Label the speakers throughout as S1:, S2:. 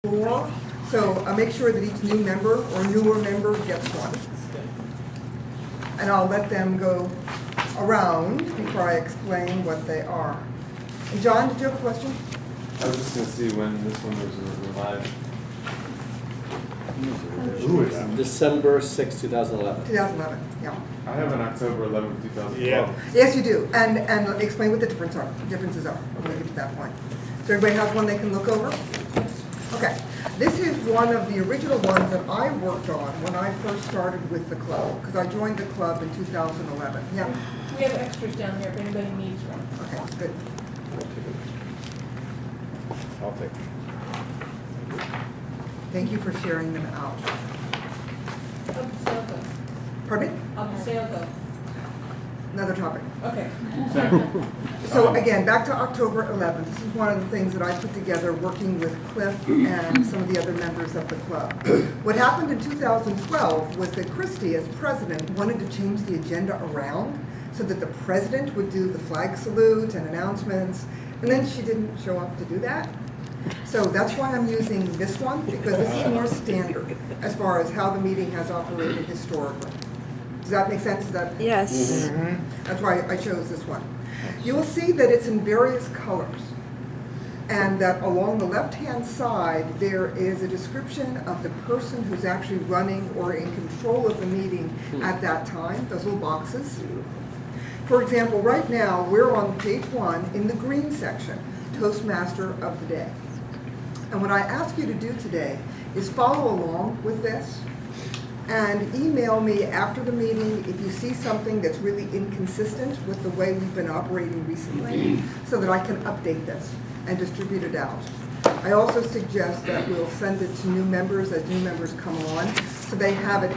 S1: 4, so make sure that each new member or newer member gets one. And I'll let them go around before I explain what they are. And John, did you have a question?
S2: I was just gonna see when this one was live.
S3: December 6, 2011.
S1: 2011, yeah.
S2: I have an October 11th, 2012.
S1: Yes, you do. And let me explain what the differences are when we get to that point. So everybody has one they can look over? Okay. This is one of the original ones that I worked on when I first started with the club, because I joined the club in 2011. Yeah.
S4: We have extras down here if anybody needs one.
S1: Okay, good.
S3: I'll take it.
S1: Thank you for sharing them out.
S4: How the sale go?
S1: Pardon me?
S4: How the sale go?
S1: Another topic.
S4: Okay.
S1: So again, back to October 11th. This is one of the things that I put together working with Cliff and some of the other members of the club. What happened in 2012 was that Christie, as president, wanted to change the agenda around so that the president would do the flag salute and announcements, and then she didn't show up to do that. So that's why I'm using this one, because this is more standard as far as how the meeting has operated historically. Does that make sense? Is that?
S5: Yes.
S1: That's why I chose this one. You will see that it's in various colors, and that along the left-hand side there is a description of the person who's actually running or in control of the meeting at that time, those little boxes. For example, right now we're on page 1 in the green section, Toastmaster of the Day. And what I ask you to do today is follow along with this and email me after the meeting if you see something that's really inconsistent with the way we've been operating recently, so that I can update this and distribute it out. I also suggest that we'll send it to new members as new members come on, so they have it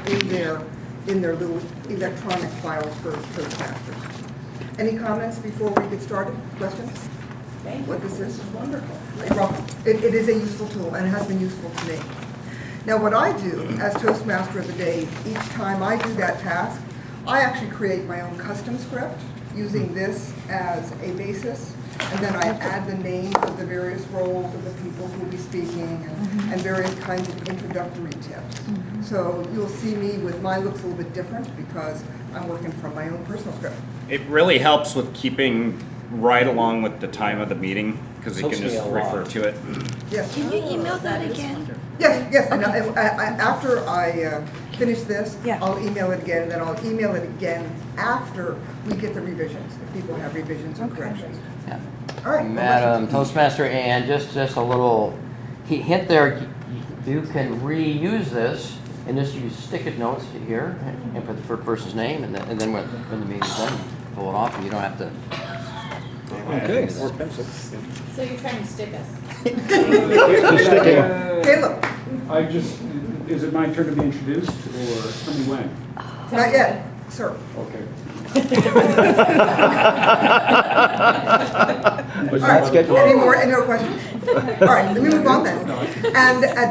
S1: in their little electronic files for Toastmasters. Any comments before we get started? Questions?
S4: Thank you.
S1: What this is?
S4: This is wonderful.
S1: You're welcome. It is a useful tool, and it has been useful to me. Now, what I do as Toastmaster of the Day, each time I do that task, I actually create my own custom script using this as a basis, and then I add the names of the various roles of the people who will be speaking and various kinds of introductory tips. So you'll see me with mine looks a little bit different because I'm working from my own personal script.
S6: It really helps with keeping right along with the time of the meeting, because you
S3: Helps
S6: can
S3: me
S6: just
S3: a lot.
S6: refer to it.
S1: Yes.
S5: Can you email that again?
S1: Yes, and after I finish this,
S5: Yeah.
S1: I'll email it again, and then I'll email it again after we get the revisions, if people have revisions or corrections.
S7: Yeah.
S1: All right.
S7: Madam Toastmaster, and just a little hint there, you can reuse this and just use stick-it notes here and put the first person's name, and then when the meeting's done, pull it off, and you don't have to.
S3: Okay, more pencils.
S4: So you're trying to stick us?
S1: Caleb,
S8: Is it my turn to be introduced, or tell me when?
S1: not yet, sir.
S8: Okay.
S1: All right, any more questions? All right, let me move on then. And at